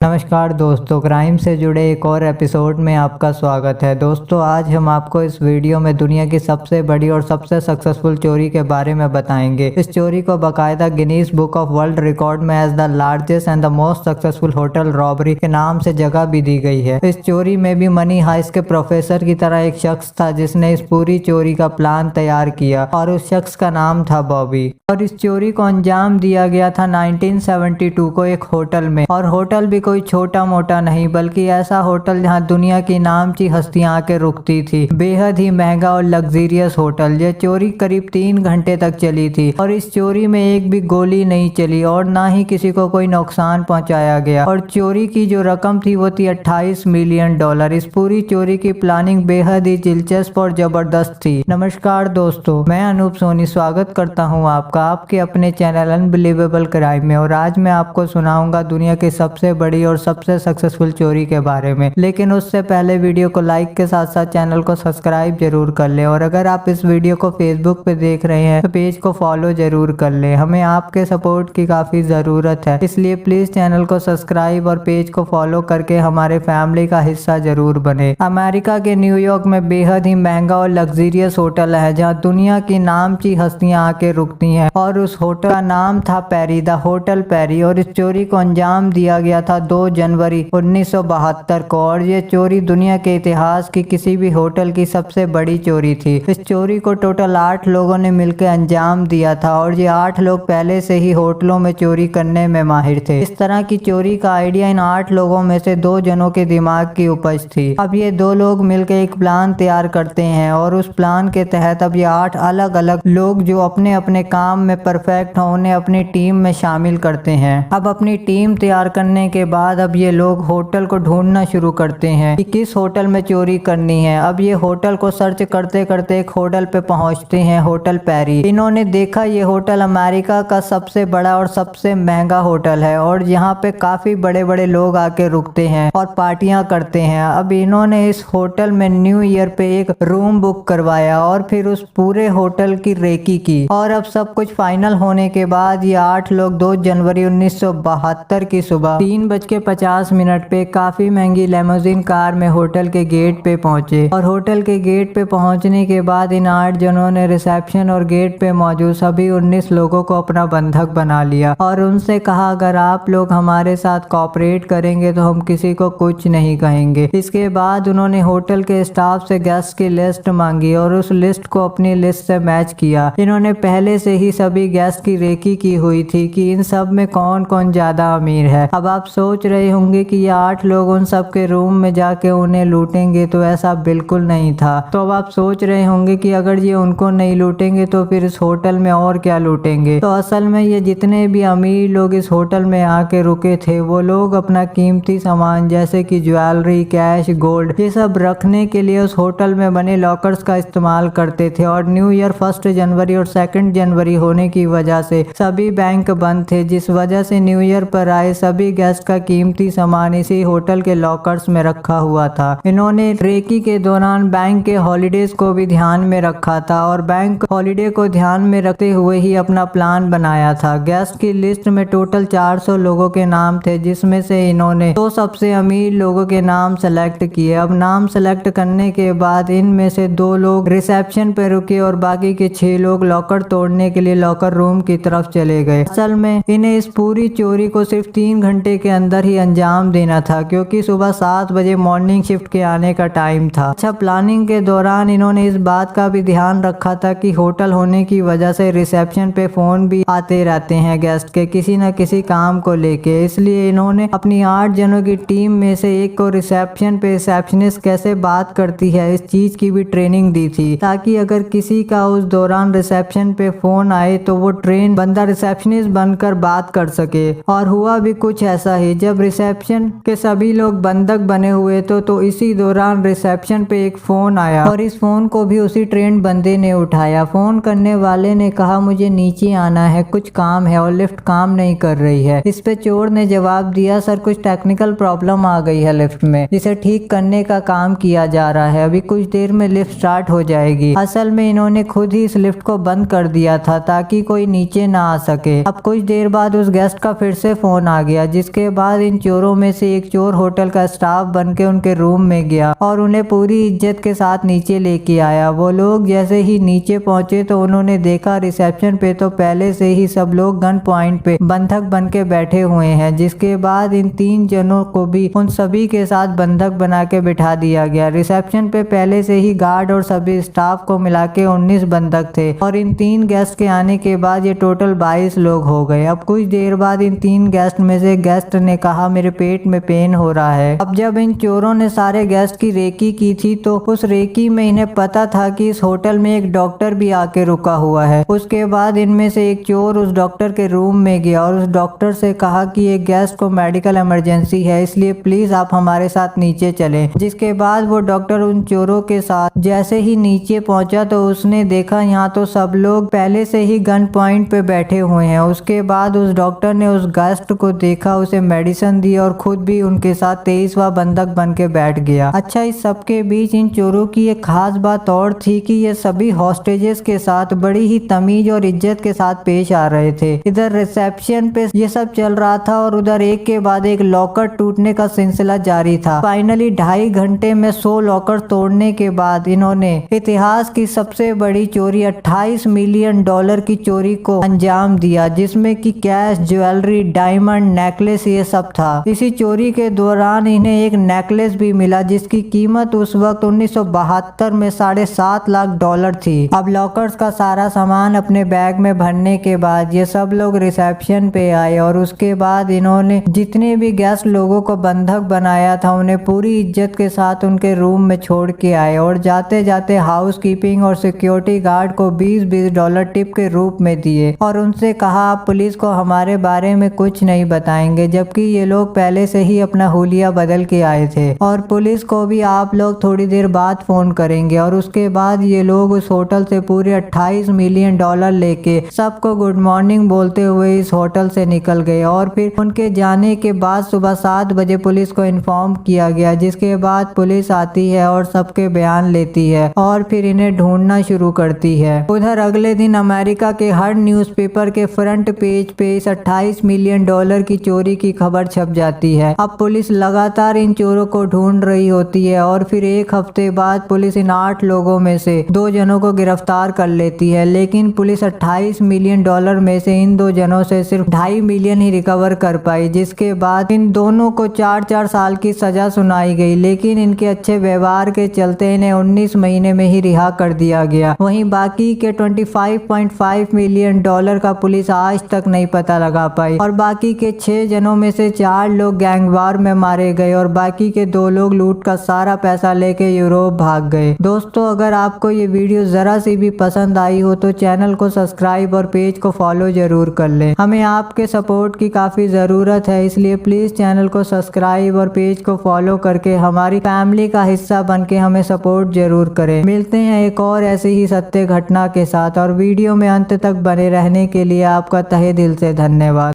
नमस्कार दोस्तों, क्राइम से जुड़े एक और एपिसोड में आपका स्वागत है। दोस्तों, आज हम आपको इस वीडियो में दुनिया की सबसे बड़ी और सबसे सक्सेसफुल चोरी के बारे में बताएंगे। इस चोरी को बाकायदा Guinness Book of World Record में as the largest and the most successful hotel robbery के नाम से जगह भी दी गई है। इस चोरी में भी मनी हाइस्ट के प्रोफेसर की तरह एक शख्स था जिसने इस पूरी चोरी का प्लान तैयार किया और उस शख्स का नाम था बॉबी। और इस चोरी को अंजाम दिया गया था 1972 को एक होटल में। और होटल भी कोई छोटा मोटा नहीं बल्कि ऐसा होटल जहां दुनिया की नामची हस्तियां आके रुकती थी। बेहद ही महंगा और लग्जरियस होटल। यह चोरी करीब 3 घंटे तक चली थी और इस चोरी में एक भी गोली नहीं चली और ना ही किसी को कोई नुकसान पहुंचाया गया। और चोरी की जो रकम थी वो थी $28 मिलियन। इस पूरी चोरी की प्लानिंग बेहद ही दिलचस्प और जबरदस्त थी। नमस्कार दोस्तों, मैं अनूप सोनी स्वागत करता हूँ आपका आपके अपने चैनल अनबिलीवेबल क्राइम में। और आज मैं आपको सुनाऊंगा दुनिया की सबसे बड़ी और सबसे सक्सेसफुल चोरी के बारे में। लेकिन उससे पहले वीडियो को लाइक के साथ साथ चैनल को सब्सक्राइब जरूर कर ले। और अगर आप इस वीडियो को फेसबुक पे देख रहे हैं तो पेज को फॉलो जरूर कर ले। हमें आपके सपोर्ट की काफी जरूरत है, इसलिए प्लीज चैनल को सब्सक्राइब और पेज को फॉलो करके हमारे फैमिली का हिस्सा जरूर बने। अमेरिका के न्यूयॉर्क में बेहद ही महंगा और लग्जरियस होटल है जहाँ दुनिया की नामची हस्तियां आके रुकती हैं। और उस होटल का नाम था पेरी, द होटल पेरी। और इस चोरी को अंजाम दिया गया था 2 जनवरी 1972 को। और ये चोरी दुनिया के इतिहास की किसी भी होटल की सबसे बड़ी चोरी थी। इस चोरी को टोटल 8 लोगों ने मिलकर अंजाम दिया था और ये 8 लोग पहले से ही होटलों में चोरी करने में माहिर थे। इस तरह की चोरी का आइडिया इन 8 लोगों में से 2 जनों के दिमाग की उपज थी। अब ये 2 लोग मिलकर एक प्लान तैयार करते हैं और उस प्लान के तहत अब ये 8 अलग अलग लोग जो अपने अपने काम में परफेक्ट हो उन्हें अपनी टीम में शामिल करते हैं। अब अपनी टीम तैयार करने के बाद अब ये लोग होटल को ढूंढना शुरू करते हैं कि किस होटल में चोरी करनी है। अब ये होटल को सर्च करते करते एक होटल पे पहुंचते हैं, होटल पेरी। इन्होंने देखा ये होटल अमेरिका का सबसे बड़ा और सबसे महंगा होटल है और यहाँ पे काफी बड़े बड़े लोग आके रुकते हैं और पार्टियां करते हैं। अब इन्होंने इस होटल में न्यू ईयर पे एक रूम बुक करवाया और फिर उस पूरे होटल की रेकी की। और अब सब कुछ फाइनल होने के बाद ये 8 लोग 2 जनवरी 1972 की सुबह 3:50 पे काफी महंगी लेमोजिन कार में होटल के गेट पे पहुंचे। और होटल के गेट पे पहुंचने के बाद इन 8 जनों ने रिसेप्शन और गेट पे मौजूद सभी 19 लोगों को अपना बंधक बना लिया और उनसे कहा अगर आप लोग हमारे साथ कोऑपरेट करेंगे तो हम किसी को कुछ नहीं कहेंगे। इसके बाद उन्होंने होटल के स्टाफ से गेस्ट की लिस्ट मांगी और उस लिस्ट को अपनी लिस्ट से मैच किया। इन्होंने पहले से ही सभी गेस्ट की रेकी की हुई थी कि इन सब में कौन कौन ज्यादा अमीर है। अब आप सोच रहे होंगे कि ये 8 लोग उन सब के रूम में जाके उन्हें लूटेंगे, तो ऐसा बिल्कुल नहीं था। तो अब आप सोच रहे होंगे कि अगर ये उनको नहीं लूटेंगे तो फिर इस होटल में और क्या लूटेंगे। तो असल में ये जितने भी अमीर लोग इस होटल में आके रुके थे वो लोग अपना कीमती सामान जैसे कि ज्वेलरी, कैश, गोल्ड ये सब रखने के लिए उस होटल में बने लॉकर्स का इस्तेमाल करते थे। और न्यू ईयर 1 जनवरी और 2 जनवरी होने की वजह से सभी बैंक बंद थे, जिस वजह से न्यू ईयर पर आए सभी गेस्ट का कीमती सामान इसी होटल के लॉकर्स में रखा हुआ था। इन्होंने रेकी के दौरान बैंक के हॉलीडेज को भी ध्यान में रखा था और बैंक हॉलीडे को ध्यान में रखते हुए ही अपना प्लान बनाया था। गेस्ट की लिस्ट में टोटल 400 लोगों के नाम थे, जिसमें से इन्होंने 2 सबसे अमीर लोगों के नाम सेलेक्ट किए। अब नाम सेलेक्ट करने के बाद इनमें से 2 लोग रिसेप्शन पे रुके और बाकी के 6 लोग लॉकर तोड़ने के लिए लॉकर रूम की तरफ चले गए। असल में इन्हें इस पूरी चोरी को सिर्फ 3 घंटे के अंदर ही अंजाम देना था क्योंकि सुबह 7 बजे मॉर्निंग शिफ्ट के आने का टाइम था। अच्छा, प्लानिंग के दौरान इन्होंने इस बात का भी ध्यान रखा था कि होटल होने की वजह से रिसेप्शन पे फोन भी आते रहते हैं गेस्ट के किसी न किसी काम को लेके। इसलिए इन्होंने अपनी 8 जनों की टीम में से एक को रिसेप्शन पे रिसेप्शनिस्ट कैसे बात करती है इस चीज की भी ट्रेनिंग दी थी, ताकि अगर किसी का उस दौरान रिसेप्शन पे फोन आए तो वो ट्रेन बंदा रिसेप्शनिस्ट बनकर बात कर सके। और हुआ भी कुछ ऐसा ही। जब रिसेप्शन के सभी लोग बंधक बने हुए तो इसी दौरान रिसेप्शन पे एक फोन आया और इस फोन को भी उसी ट्रेन बंदे ने उठाया। फोन करने वाले ने कहा मुझे नीचे आना है, कुछ काम है और लिफ्ट काम नहीं कर रही है। इस पे चोर ने जवाब दिया सर कुछ टेक्निकल प्रॉब्लम आ गई है लिफ्ट में, जिसे ठीक करने का काम किया जा रहा है, अभी कुछ देर में लिफ्ट स्टार्ट हो जाएगी। असल में इन्होंने खुद ही इस लिफ्ट को बंद कर दिया था ताकि कोई नीचे ना आ सके। अब कुछ देर बाद उस गेस्ट का फिर से फोन आ गया, जिसके बाद बाद इन चोरों में से एक चोर होटल का स्टाफ बनके उनके रूम में गया और उन्हें पूरी इज्जत के साथ नीचे लेके आया। वो लोग जैसे ही नीचे पहुंचे तो उन्होंने देखा रिसेप्शन पे तो पहले से ही सब लोग गन पॉइंट पे बंधक बन के बैठे हुए हैं। जिसके बाद इन 3 जनों को भी उन सभी के साथ बंधक बना के बिठा दिया गया। रिसेप्शन पे पहले से ही गार्ड और सभी स्टाफ को मिला के 19 बंधक थे और इन 3 गेस्ट के आने के बाद ये टोटल 22 लोग हो गए। अब कुछ देर बाद इन 3 गेस्ट में से गेस्ट ने कहा मेरे पेट में पेन हो रहा है। अब जब इन चोरों ने सारे गेस्ट की रेकी की थी तो उस रेकी में इन्हें पता था कि इस होटल में एक डॉक्टर भी आके रुका हुआ है। उसके बाद इनमें से एक चोर उस डॉक्टर के रूम में गया और उस डॉक्टर से कहा कि एक गेस्ट को मेडिकल इमरजेंसी है, इसलिए प्लीज आप हमारे साथ नीचे चलें। जिसके बाद वो डॉक्टर उन चोरों के साथ जैसे ही नीचे पहुंचा तो उसने देखा यहाँ तो सब लोग पहले से ही गन पॉइंट पे बैठे हुए हैं। उसके बाद उस डॉक्टर ने उस गेस्ट को देखा, उसे मेडिसिन दी और खुद भी उनके साथ 23वां बंधक बन के बैठ गया। अच्छा, इस सबके बीच इन चोरों की एक खास बात और थी कि ये सभी हॉस्टेजेस के साथ बड़ी ही तमीज और इज्जत के साथ पेश आ रहे थे। इधर रिसेप्शन पे ये सब चल रहा था और उधर एक के बाद एक लॉकर टूटने का सिलसिला जारी था। फाइनली 2.5 घंटे में 100 लॉकर तोड़ने के बाद इन्होंने इतिहास की सबसे बड़ी चोरी $28 मिलियन की चोरी को अंजाम दिया, जिसमें कि कैश, ज्वेलरी, डायमंड, नेकलेस ये सब था। इसी चोरी के दौरान इन्हें एक नेकलेस भी मिला जिसकी कीमत उस वक्त 1972 में $7.5 लाख थी। अब लॉकर्स का सारा सामान अपने बैग में भरने के बाद ये सब लोग रिसेप्शन पे आए और उसके बाद इन्होंने जितने भी गेस्ट लोगों को बंधक बनाया था उन्हें पूरी इज्जत के साथ उनके रूम में छोड़ के आए और जाते जाते हाउस कीपिंग और सिक्योरिटी गार्ड को $20 टिप के रूप में दिए और उनसे कहा आप पुलिस को हमारे बारे में कुछ नहीं बताएंगे, जबकि ये लोग पहले से ही अपना हुलिया बदल के आए थे और पुलिस को भी आप लोग थोड़ी देर बाद फोन करेंगे। और उसके बाद ये लोग उस होटल से पूरे $28 मिलियन लेके सबको गुड मॉर्निंग बोलते हुए इस होटल से निकल गए और फिर उनके जाने के बाद सुबह 7 बजे पुलिस को इन्फॉर्म किया गया। जिसके बाद पुलिस आती है और सबके बयान लेती है और फिर इन्हें ढूंढना शुरू करती है। उधर अगले दिन अमेरिका के हर न्यूज़पेपर के फ्रंट पेज पे इस $28 मिलियन की चोरी की खबर छप जाती है। अब पुलिस लगातार इन चोरों को ढूंढ रही होती है और फिर एक हफ्ते बाद पुलिस इन 8 लोगों में से 2 जनों को गिरफ्तार कर लेती है। लेकिन पुलिस $28 मिलियन में से इन 2 जनों से सिर्फ $2.5 मिलियन ही रिकवर कर पाई। जिसके बाद इन दोनों को 4-4 साल की सजा सुनाई गई, लेकिन इनके अच्छे व्यवहार के चलते इन्हें 19 महीने में ही रिहा कर दिया गया। वहीं बाकी के $25.5 मिलियन का पुलिस आज तक नहीं पता लगा पाई और बाकी के 6 जनों में से 4 लोग गैंगवार में मारे गए और बाकी के 2 लोग लूट का सारा पैसा लेके यूरोप भाग गए। दोस्तों, अगर आपको ये वीडियो जरा सी भी पसंद आई हो तो चैनल को सब्सक्राइब और पेज को फॉलो जरूर कर लें। हमें आपके सपोर्ट की काफी जरूरत है, इसलिए प्लीज चैनल को सब्सक्राइब और पेज को फॉलो करके हमारी फैमिली का हिस्सा बन के हमें सपोर्ट जरूर करें। मिलते हैं एक और ऐसी ही सत्य घटना के साथ और वीडियो में अंत तक बने रहने के लिए आपका तहे दिल से धन्यवाद।